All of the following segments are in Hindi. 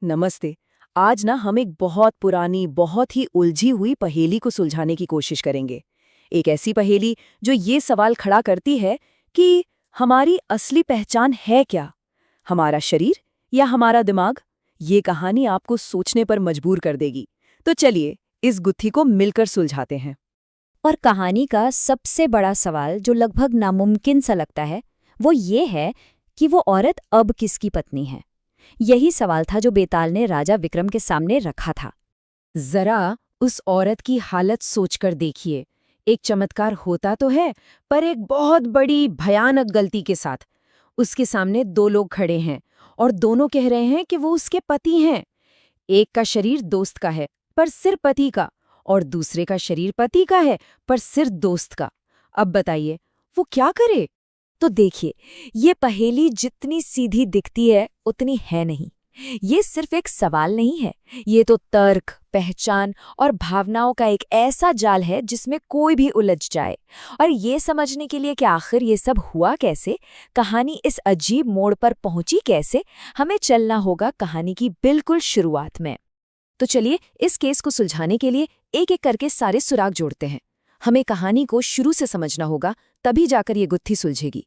नमस्ते। आज ना हम एक बहुत पुरानी, बहुत ही उलझी हुई पहेली को सुलझाने की कोशिश करेंगे। एक ऐसी पहेली जो ये सवाल खड़ा करती है कि हमारी असली पहचान है क्या? हमारा शरीर या हमारा दिमाग? ये कहानी आपको सोचने पर मजबूर कर देगी। तो चलिए, इस गुत्थी को मिलकर सुलझाते हैं। और कहानी का सबसे बड़ा सवाल जो लगभग नामुमकिन सा लगता है वो ये है कि वो औरत अब किसकी पत्नी है। यही सवाल था जो बेताल ने राजा विक्रम के सामने रखा था। जरा उस औरत की हालत सोचकर देखिए। एक चमत्कार होता तो है, पर एक बहुत बड़ी भयानक गलती के साथ। उसके सामने दो लोग खड़े हैं और दोनों कह रहे हैं कि वो उसके पति हैं। एक का शरीर दोस्त का है, पर सिर पति का, और दूसरे का शरीर पति का है, पर सिर दोस्त का। अब बताइए, वो क्या करे? तो देखिए, ये पहेली जितनी सीधी दिखती है उतनी है नहीं। ये सिर्फ एक सवाल नहीं है, ये तो तर्क, पहचान और भावनाओं का एक ऐसा जाल है जिसमें कोई भी उलझ जाए। और ये समझने के लिए कि आखिर ये सब हुआ कैसे, कहानी इस अजीब मोड़ पर पहुंची कैसे, हमें चलना होगा कहानी की बिल्कुल शुरुआत में। तो चलिए, इस केस को सुलझाने के लिए एक एक करके सारे सुराग जोड़ते हैं। हमें कहानी को शुरू से समझना होगा, तभी जाकर ये गुत्थी सुलझेगी।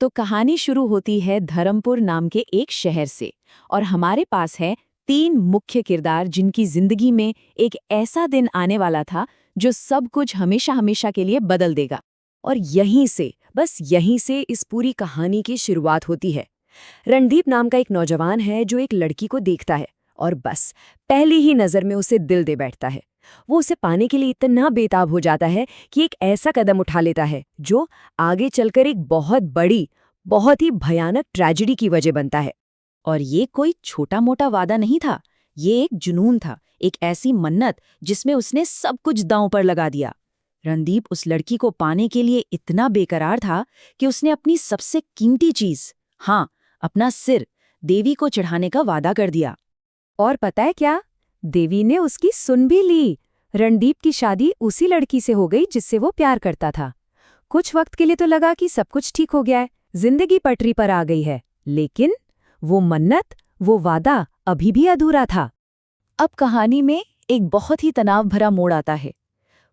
तो कहानी शुरू होती है धर्मपुर नाम के एक शहर से, और हमारे पास है तीन मुख्य किरदार जिनकी जिंदगी में एक ऐसा दिन आने वाला था जो सब कुछ हमेशा हमेशा के लिए बदल देगा। और यहीं से, बस यहीं से इस पूरी कहानी की शुरुआत होती है। रणदीप नाम का एक नौजवान है जो एक लड़की को देखता है और बस पहली ही नज़र में उसे दिल दे बैठता है। वो उसे पाने के लिए इतना बेताब हो जाता है कि एक ऐसा कदम उठा लेता है जो आगे चलकर एक बहुत बड़ी, बहुत ही भयानक ट्रेजेडी की वजह बनता है। और ये कोई छोटा मोटा वादा नहीं था, ये एक जुनून था, एक ऐसी मन्नत जिसमें उसने सब कुछ दांव पर लगा दिया। रणदीप उस लड़की को पाने के लिए इतना बेकरार था कि उसने अपनी सबसे कीमती चीज, हाँ, अपना सिर, देवी को चढ़ाने का वादा कर दिया। और पता है क्या? देवी ने उसकी सुन भी ली। रणदीप की शादी उसी लड़की से हो गई जिससे वो प्यार करता था। कुछ वक्त के लिए तो लगा कि सब कुछ ठीक हो गया है, जिंदगी पटरी पर आ गई है, लेकिन वो मन्नत, वो वादा अभी भी अधूरा था। अब कहानी में एक बहुत ही तनाव भरा मोड़ आता है।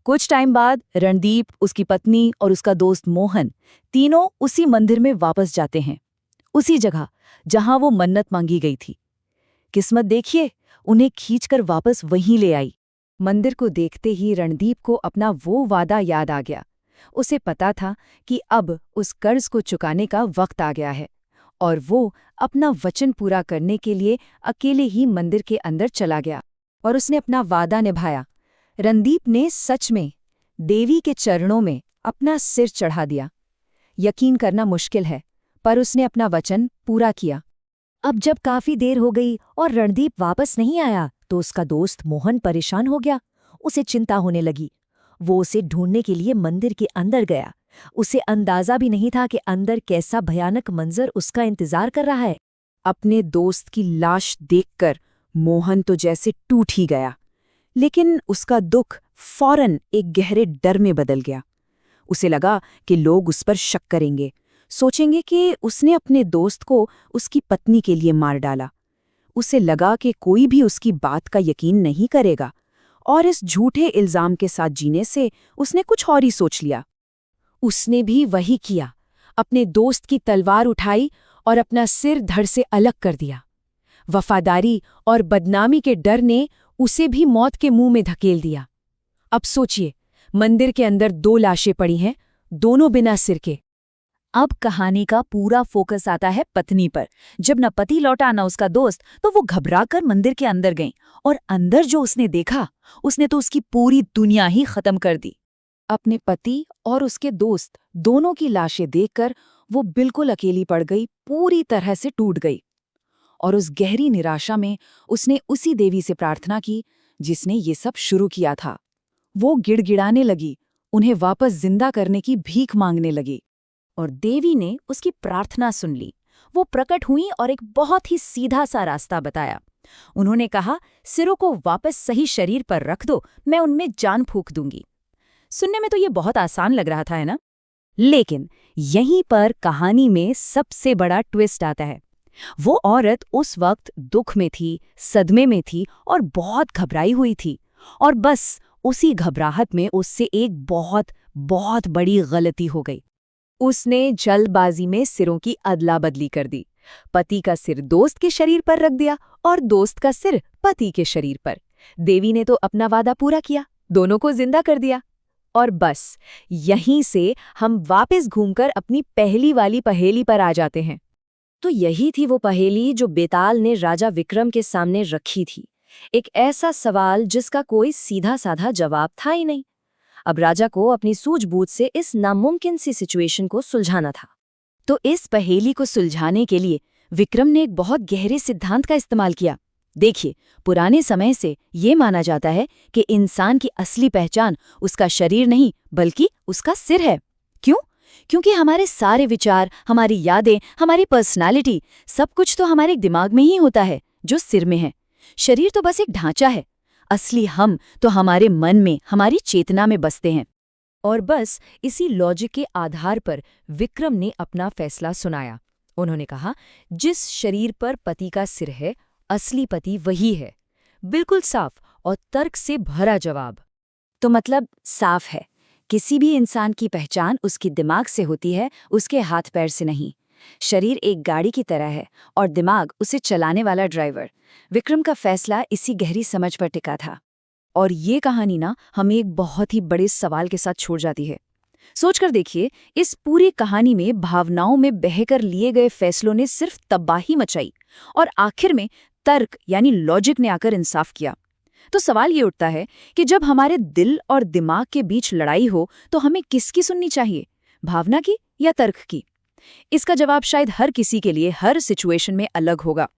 कुछ टाइम बाद रणदीप, उसकी पत्नी और उसका दोस्त मोहन तीनों उसी मंदिर में वापस जाते हैं, उसी जगह जहां वो मन्नत मांगी गई थी। किस्मत देखिए, उन्हें खींचकर वापस वहीं ले आई। मंदिर को देखते ही रणदीप को अपना वो वादा याद आ गया। उसे पता था कि अब उस कर्ज को चुकाने का वक्त आ गया है, और वो अपना वचन पूरा करने के लिए अकेले ही मंदिर के अंदर चला गया और उसने अपना वादा निभाया। रणदीप ने सच में देवी के चरणों में अपना सिर चढ़ा दिया। यकीन करना मुश्किल है, पर उसने अपना वचन पूरा किया। अब जब काफी देर हो गई और रणदीप वापस नहीं आया तो उसका दोस्त मोहन परेशान हो गया। उसे चिंता होने लगी। वो उसे ढूंढने के लिए मंदिर के अंदर गया। उसे अंदाजा भी नहीं था कि अंदर कैसा भयानक मंजर उसका इंतजार कर रहा है। अपने दोस्त की लाश देखकर मोहन तो जैसे टूट ही गया, लेकिन उसका दुख फौरन एक गहरे डर में बदल गया। उसे लगा कि लोग उस पर शक करेंगे, सोचेंगे कि उसने अपने दोस्त को उसकी पत्नी के लिए मार डाला। उसे लगा कि कोई भी उसकी बात का यकीन नहीं करेगा, और इस झूठे इल्जाम के साथ जीने से उसने कुछ और ही सोच लिया। उसने भी वही किया, अपने दोस्त की तलवार उठाई और अपना सिर धड़ से अलग कर दिया। वफादारी और बदनामी के डर ने उसे भी मौत के मुंह में धकेल दिया। अब सोचिए, मंदिर के अंदर दो लाशें पड़ी हैं, दोनों बिना सिर के। अब कहानी का पूरा फोकस आता है पत्नी पर। जब न पति लौटा न उसका दोस्त, तो वो घबराकर मंदिर के अंदर गईं, और अंदर जो उसने देखा, उसने तो उसकी पूरी दुनिया ही खत्म कर दी। अपने पति और उसके दोस्त दोनों की लाशें देखकर वो बिल्कुल अकेली पड़ गई, पूरी तरह से टूट गई। और उस गहरी निराशा में उसने उसी देवी से प्रार्थना की जिसने ये सब शुरू किया था। वो गिड़गिड़ाने लगी, उन्हें वापस जिंदा करने की भीख मांगने लगी। और देवी ने उसकी प्रार्थना सुन ली। वो प्रकट हुई और एक बहुत ही सीधा सा रास्ता बताया। उन्होंने कहा, सिरों को वापस सही शरीर पर रख दो, मैं उनमें जान फूंक दूंगी। सुनने में तो ये बहुत आसान लग रहा था, है ना? लेकिन यहीं पर कहानी में सबसे बड़ा ट्विस्ट आता है। वो औरत उस वक्त दुख में थी, सदमे में थी और बहुत घबराई हुई थी। और बस उसी घबराहट में उससे एक बहुत बहुत बड़ी गलती हो गई। उसने जल्दबाजी में सिरों की अदला बदली कर दी। पति का सिर दोस्त के शरीर पर रख दिया और दोस्त का सिर पति के शरीर पर। देवी ने तो अपना वादा पूरा किया, दोनों को जिंदा कर दिया। और बस यहीं से हम वापस घूमकर अपनी पहली वाली पहेली पर आ जाते हैं। तो यही थी वो पहेली जो बेताल ने राजा विक्रम के सामने रखी थी। एक ऐसा सवाल जिसका कोई सीधा साधा जवाब था ही नहीं। अब राजा को अपनी सूझबूझ से इस नामुमकिन सी सिचुएशन को सुलझाना था। तो इस पहेली को सुलझाने के लिए विक्रम ने एक बहुत गहरे सिद्धांत का इस्तेमाल किया। देखिए, पुराने समय से ये माना जाता है कि इंसान की असली पहचान उसका शरीर नहीं बल्कि उसका सिर है। क्यों? क्योंकि हमारे सारे विचार, हमारी यादें, हमारी पर्सनालिटी, सब कुछ तो हमारे दिमाग में ही होता है जो सिर में है। शरीर तो बस एक ढांचा है। असली हम तो हमारे मन में, हमारी चेतना में बसते हैं। और बस इसी लॉजिक के आधार पर विक्रम ने अपना फैसला सुनाया। उन्होंने कहा, जिस शरीर पर पति का सिर है, असली पति वही है। बिल्कुल साफ और तर्क से भरा जवाब। तो मतलब साफ है, किसी भी इंसान की पहचान उसकी दिमाग से होती है, उसके हाथ पैर से नहीं। शरीर एक गाड़ी की तरह है और दिमाग उसे चलाने वाला ड्राइवर। विक्रम का फैसला इसी गहरी समझ पर टिका था। और ये कहानी ना हमें एक बहुत ही बड़े सवाल के साथ छोड़ जाती है। सोचकर देखिए, इस पूरी कहानी में भावनाओं में बहकर लिए गए फैसलों ने सिर्फ तबाही मचाई और आखिर में तर्क यानी लॉजिक ने आकर इंसाफ किया। तो सवाल ये उठता है कि जब हमारे दिल और दिमाग के बीच लड़ाई हो तो हमें किसकी सुननी चाहिए, भावना की या तर्क की? इसका जवाब शायद हर किसी के लिए हर सिचुएशन में अलग होगा।